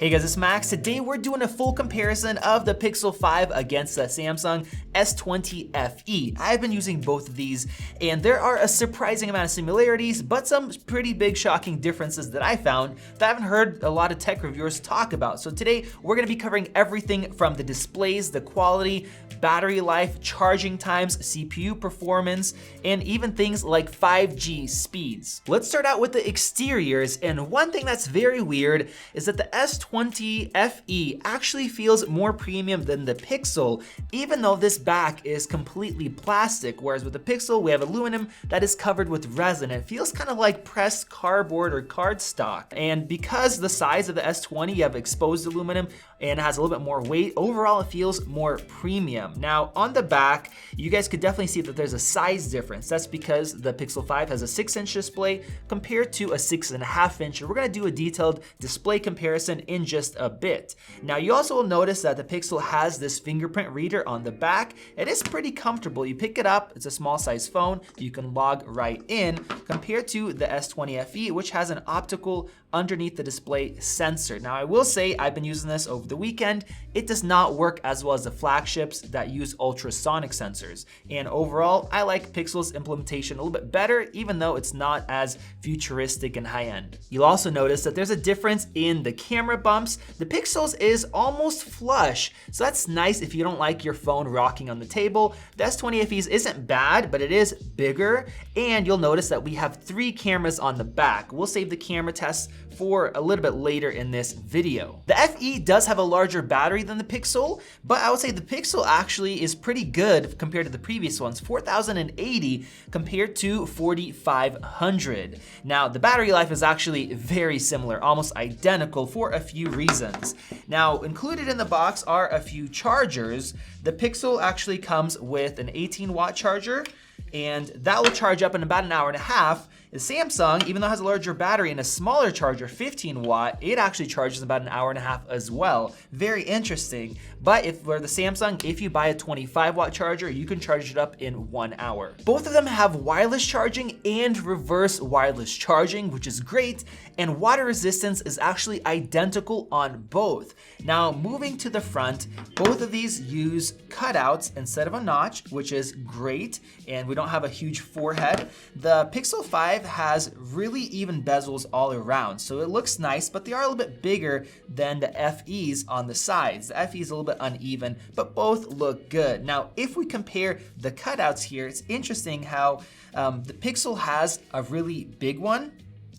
Hey guys, it's Max. Today we're doing a full comparison of the Pixel 5 against the Samsung S20 FE. I've been using both of these and there are a surprising amount of similarities, but some pretty big shocking differences that I found that I haven't heard a lot of tech reviewers talk about. So today we're gonna be covering everything from the displays, the quality, battery life, charging times, CPU performance, and even things like 5G speeds. Let's start out with the exteriors, and one thing that's very weird is that the S20 FE actually feels more premium than the Pixel, even though this back is completely plastic, whereas with the Pixel we have aluminum that is covered with resin. It feels kind of like pressed cardboard or cardstock, and because the size of the S20 you have exposed aluminum and it has a little bit more weight, overall it feels more premium. Now on the back, you guys could definitely see that there's a size difference. That's because the Pixel 5 has a 6-inch display compared to a 6.5-inch. We're gonna do a detailed display comparison in just a bit. Now you also will notice that the Pixel has this fingerprint reader on the back. It is pretty comfortable. You pick it up, it's a small size phone, you can log right in, compared to the S20 FE, which has an optical underneath the display sensor. Now I will say I've been using this over the weekend. It does not work as well as the flagships that use ultrasonic sensors. And overall, I like Pixel's implementation a little bit better, even though it's not as futuristic and high end. You'll also notice that there's a difference in the camera bumps. The Pixel's is almost flush, so that's nice if you don't like your phone rocking on the table. The S20 FE's isn't bad, but it is bigger, and you'll notice that we have 3 cameras on the back. We'll save the camera tests for a little bit later in this video. The FE does have a larger battery than the Pixel, but I would say the Pixel actually is pretty good compared to the previous ones, 4080 compared to 4500. Now the battery life is actually very similar, almost identical for a few reasons. Now included in the box are a few chargers. The Pixel actually comes with an 18-watt charger, and that will charge up in about an hour and a half. The Samsung, even though it has a larger battery and a smaller charger, 15 watt, it actually charges about an hour and a half as well. Very interesting. But for the Samsung, if you buy a 25-watt charger, you can charge it up in 1 hour. Both of them have wireless charging and reverse wireless charging, which is great, and water resistance is actually identical on both. Now, moving to the front, both of these use cutouts instead of a notch, which is great, and we don't have a huge forehead. The Pixel 5 has really even bezels all around, so it looks nice, but they are a little bit bigger than the FEs on the sides. The FE is a little bit uneven, but both look good. Now, if we compare the cutouts here, it's interesting how the Pixel has a really big one.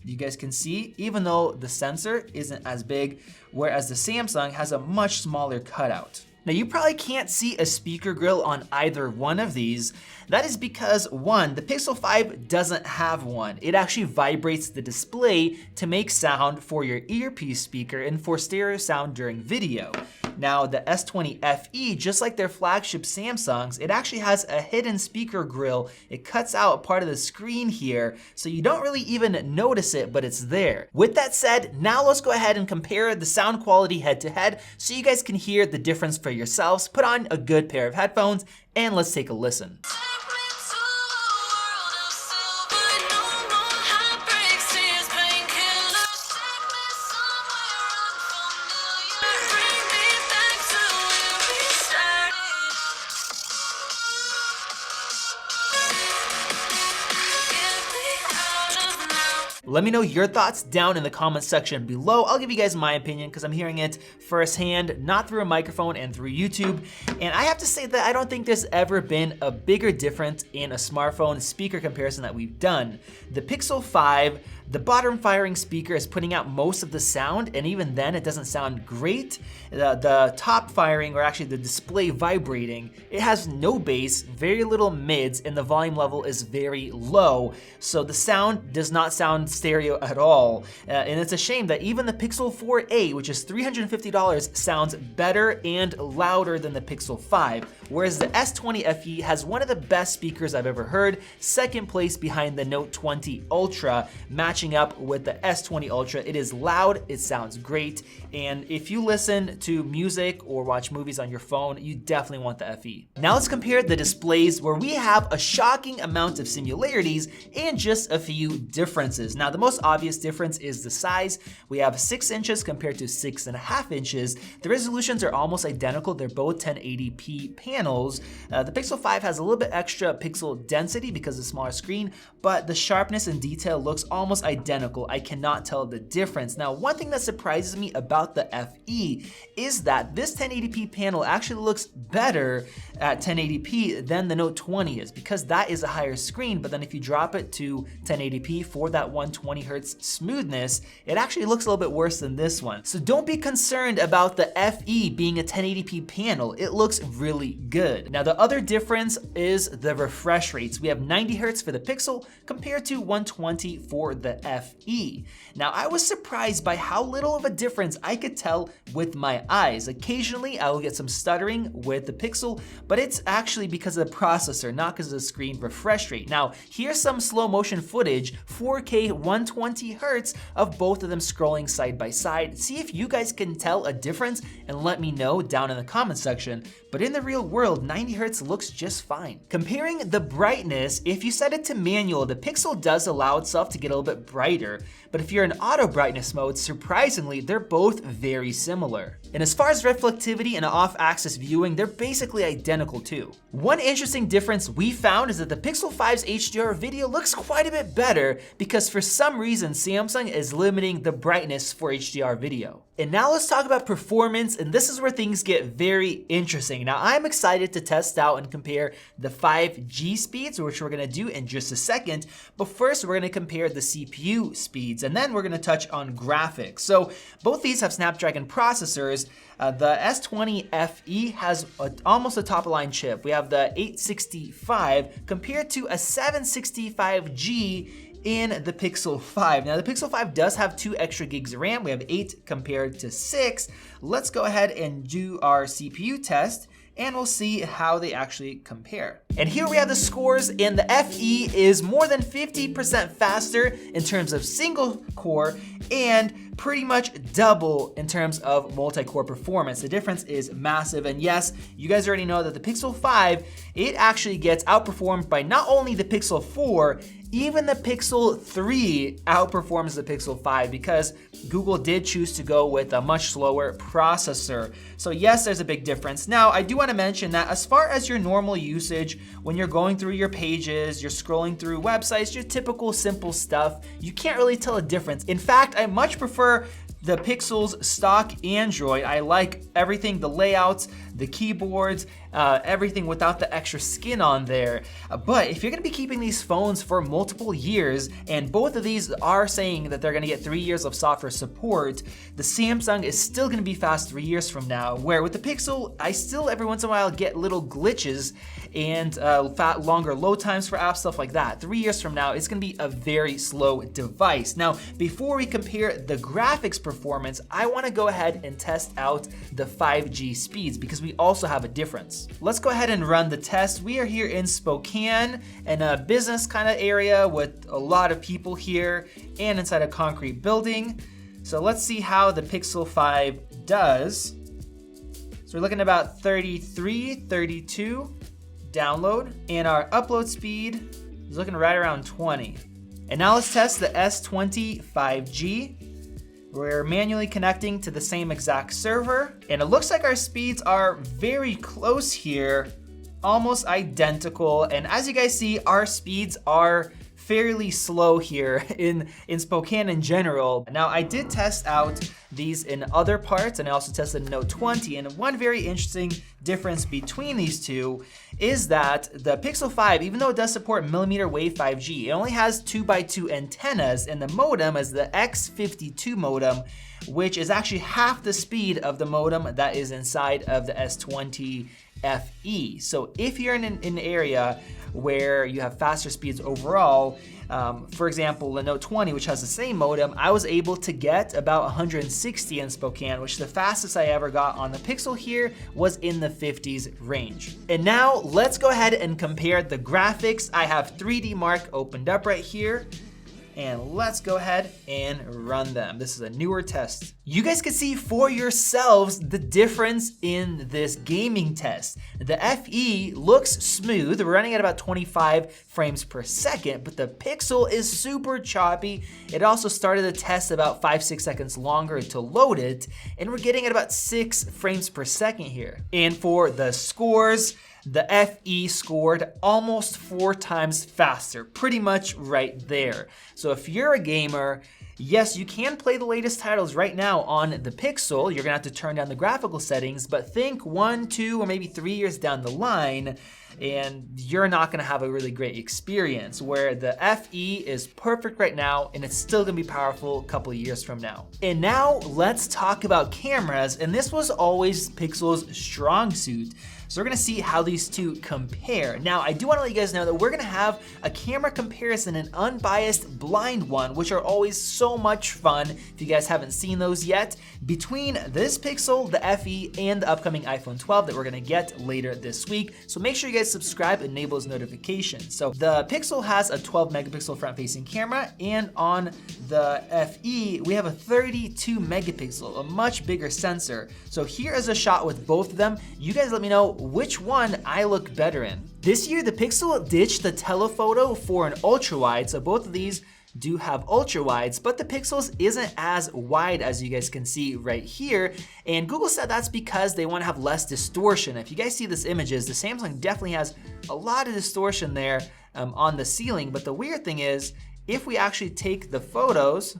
You guys can see, even though the sensor isn't as big, whereas the Samsung has a much smaller cutout. Now you probably can't see a speaker grill on either one of these. That is because one, the Pixel 5 doesn't have one. It actually vibrates the display to make sound for your earpiece speaker and for stereo sound during video. Now the S20 FE, just like their flagship Samsungs, it actually has a hidden speaker grill. It cuts out part of the screen here, so you don't really even notice it, but it's there. With that said, now let's go ahead and compare the sound quality head to head so you guys can hear the difference for yourselves. Put on a good pair of headphones and let's take a listen. Let me know your thoughts down in the comments section below. I'll give you guys my opinion because I'm hearing it firsthand, not through a microphone and through YouTube. And I have to say that I don't think there's ever been a bigger difference in a smartphone speaker comparison that we've done. The Pixel 5, the bottom firing speaker is putting out most of the sound, and even then it doesn't sound great. The top firing, or actually the display vibrating, it has no bass, very little mids, and the volume level is very low. So the sound does not sound stereo at all. And it's a shame that even the Pixel 4a, which is $350, sounds better and louder than the Pixel 5. Whereas the S20 FE has one of the best speakers I've ever heard, second place behind the Note 20 Ultra, matching matching up with the S20 Ultra. It is loud, it sounds great, and if you listen to music or watch movies on your phone, you definitely want the FE. Now let's compare the displays, where we have a shocking amount of similarities and just a few differences. Now the most obvious difference is the size. We have 6 inches compared to 6.5 inches. The resolutions are almost identical. They're both 1080p panels. The Pixel 5 has a little bit extra pixel density because of the smaller screen, but the sharpness and detail looks almost identical. I cannot tell the difference. Now, one thing that surprises me about the FE is that this 1080p panel actually looks better at 1080p than the Note 20 is, because that is a higher screen, but then if you drop it to 1080p for that 120 Hz smoothness, it actually looks a little bit worse than this one. So don't be concerned about the FE being a 1080p panel. It looks really good. Now the other difference is the refresh rates. We have 90 Hz for the Pixel compared to 120 for the FE. Now I was surprised by how little of a difference I could tell with my eyes. Occasionally I will get some stuttering with the Pixel, but it's actually because of the processor, not because of the screen refresh rate. Now here's some slow motion footage, 4K 120 Hz of both of them scrolling side by side. See if you guys can tell a difference and let me know down in the comment section. But in the real world, 90 Hz looks just fine. Comparing the brightness, if you set it to manual, the Pixel does allow itself to get a little bit brighter, but if you're in auto brightness mode, surprisingly, they're both very similar. And as far as reflectivity and off-axis viewing, they're basically identical too. One interesting difference we found is that the Pixel 5's HDR video looks quite a bit better because for some reason, Samsung is limiting the brightness for HDR video. And now let's talk about performance, and this is where things get very interesting. Now I'm excited to test out and compare the 5G speeds, which we're gonna do in just a second, but first we're gonna compare the CPU speeds, and then we're gonna touch on graphics. So both these have Snapdragon processors. The S20 FE has almost a top-of-line chip. We have the 865 compared to a 765G in the Pixel 5. Now the Pixel 5 does have 2 extra gigs of RAM. We have 8 compared to 6. Let's go ahead and do our CPU test and we'll see how they actually compare. And here we have the scores, and the FE is more than 50% faster in terms of single core and pretty much double in terms of multi-core performance. The difference is massive, and yes, you guys already know that the Pixel 5, it actually gets outperformed by not only the Pixel 4, even the Pixel 3 outperforms the Pixel 5 because Google did choose to go with a much slower processor. So yes, there's a big difference. Now, I do want to mention that as far as your normal usage, when you're going through your pages, you're scrolling through websites, your typical simple stuff, you can't really tell a difference. In fact, I much prefer the Pixel's stock Android. I like everything, the layouts, the keyboards, everything without the extra skin on there. But if you're gonna be keeping these phones for multiple years, and both of these are saying that they're gonna get 3 years of software support, the Samsung is still gonna be fast 3 years from now, where with the Pixel, I still every once in a while get little glitches and longer load times for apps, stuff like that. 3 years from now, it's gonna be a very slow device. Now, before we compare the graphics performance, I wanna go ahead and test out the 5G speeds because we also have a difference. Let's go ahead and run the test. We are here in Spokane in a business kind of area with a lot of people here and inside a concrete building. So let's see how the Pixel 5 does. So we're looking at about 33, 32 download, and our upload speed is looking right around 20. And now let's test the S20 5G. We're manually connecting to the same exact server, and it looks like our speeds are very close here, almost identical. And as you guys see, our speeds are fairly slow here in Spokane in general. Now I did test out these in other parts, and I also tested Note 20, and one very interesting difference between these two is that the Pixel 5, even though it does support millimeter wave 5G, it only has 2x2 antennas, and the modem is the X52 modem, which is actually half the speed of the modem that is inside of the S20 FE. So if you're in an area where you have faster speeds overall, for example, the Note 20, which has the same modem, I was able to get about 160 in Spokane, which the fastest I ever got on the Pixel here was in the 50s range. And now let's go ahead and compare the graphics. I have 3D Mark opened up right here. and let's go ahead and run them. This is a newer test. You guys can see for yourselves the difference in this gaming test. The FE looks smooth. We're running at about 25 frames per second, but the Pixel is super choppy. It also started the test about 5-6 seconds longer to load it, and we're getting at about 6 frames per second here. And for the scores, the FE scored almost 4 times faster, pretty much right there. So if you're a gamer, yes, you can play the latest titles right now on the Pixel. You're gonna have to turn down the graphical settings, but think 1, 2, or maybe 3 years down the line, and you're not gonna have a really great experience, where the FE is perfect right now, and it's still gonna be powerful a couple of years from now. And now let's talk about cameras, and this was always Pixel's strong suit. So we're gonna see how these two compare. Now, I do wanna let you guys know that we're gonna have a camera comparison, an unbiased blind one, which are always so much fun. If you guys haven't seen those yet, between this Pixel, the FE, and the upcoming iPhone 12 that we're gonna get later this week. So make sure you guys subscribe and enable those notifications. So the Pixel has a 12 megapixel front-facing camera, and on the FE, we have a 32 megapixel, a much bigger sensor. So here is a shot with both of them. You guys let me know which one I look better in. This year, the Pixel ditched the telephoto for an ultra wide, so both of these do have ultra wides, but the Pixels isn't as wide as you guys can see right here. And Google said that's because they want to have less distortion. If you guys see these images, the Samsung definitely has a lot of distortion there on the ceiling. But the weird thing is, if we actually take the photos,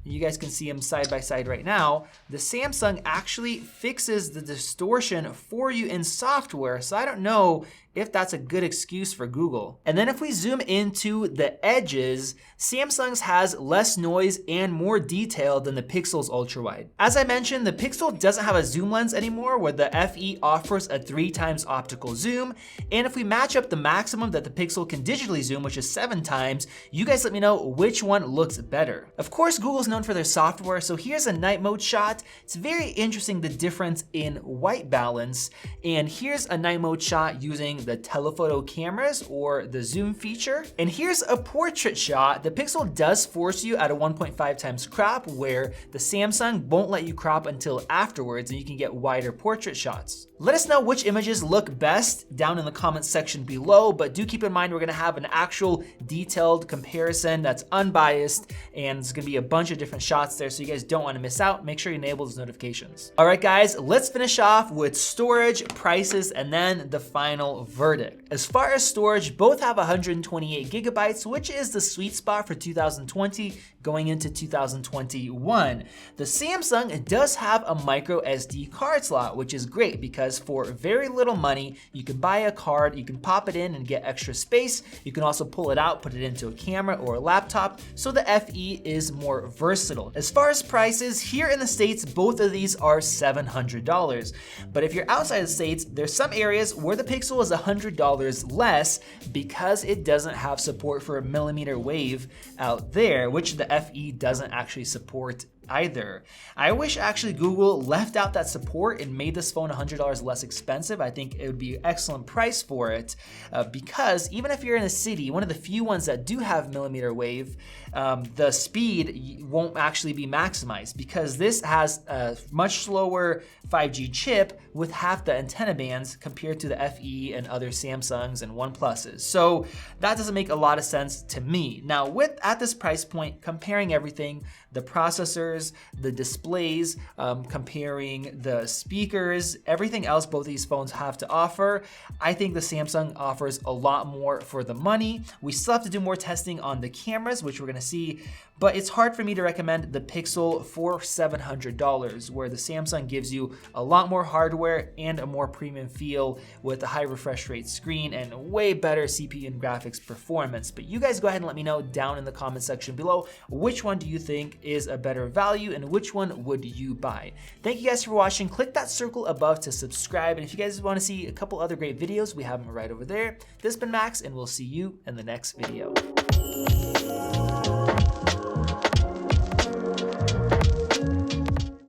you guys can see them side by side right now, the Samsung actually fixes the distortion for you in software. So I don't know if that's a good excuse for Google. And then if we zoom into the edges, Samsung's has less noise and more detail than the Pixel's ultra wide. As I mentioned, the Pixel doesn't have a zoom lens anymore, where the FE offers a 3 times optical zoom. And if we match up the maximum that the Pixel can digitally zoom, which is 7 times, you guys let me know which one looks better. Of course, Google's known for their software, so here's a night mode shot. It's very interesting, the difference in white balance. And here's a night mode shot using the telephoto cameras or the zoom feature. And here's a portrait shot. The Pixel does force you at a 1.5 times crop, where the Samsung won't let you crop until afterwards, and you can get wider portrait shots. Let us know which images look best down in the comments section below, but do keep in mind we're gonna have an actual detailed comparison that's unbiased, and it's gonna be a bunch of different shots there, so you guys don't wanna miss out. Make sure you enable those notifications. All right, guys, let's finish off with storage, prices, and then the final verdict. As far as storage, both have 128 gigabytes, which is the sweet spot for 2020 going into 2021. The Samsung does have a micro SD card slot, which is great because for very little money, you can buy a card, you can pop it in and get extra space. You can also pull it out, put it into a camera or a laptop, so the FE is more versatile. As far as prices, here in the States, both of these are $700. But if you're outside the States, there's some areas where the Pixel is $100 less because it doesn't have support for a millimeter wave out there, which the FE doesn't actually support either. I wish actually Google left out that support and made this phone $100 less expensive. I think it would be an excellent price for it because even if you're in a city, one of the few ones that do have millimeter wave, the speed won't actually be maximized because this has a much slower 5G chip with half the antenna bands compared to the FE and other Samsungs and OnePluses. So that doesn't make a lot of sense to me. Now at this price point, comparing everything, the processors, the displays, comparing the speakers, everything else both these phones have to offer, I think the Samsung offers a lot more for the money. We still have to do more testing on the cameras, which we're gonna see, but it's hard for me to recommend the Pixel for $700, where the Samsung gives you a lot more hardware and a more premium feel with a high refresh rate screen and way better CPU and graphics performance. But you guys go ahead and let me know down in the comment section below, which one do you think is a better value and which one would you buy? Thank you guys for watching. Click that circle above to subscribe. And if you guys want to see a couple other great videos, we have them right over there. This has been Max, and we'll see you in the next video.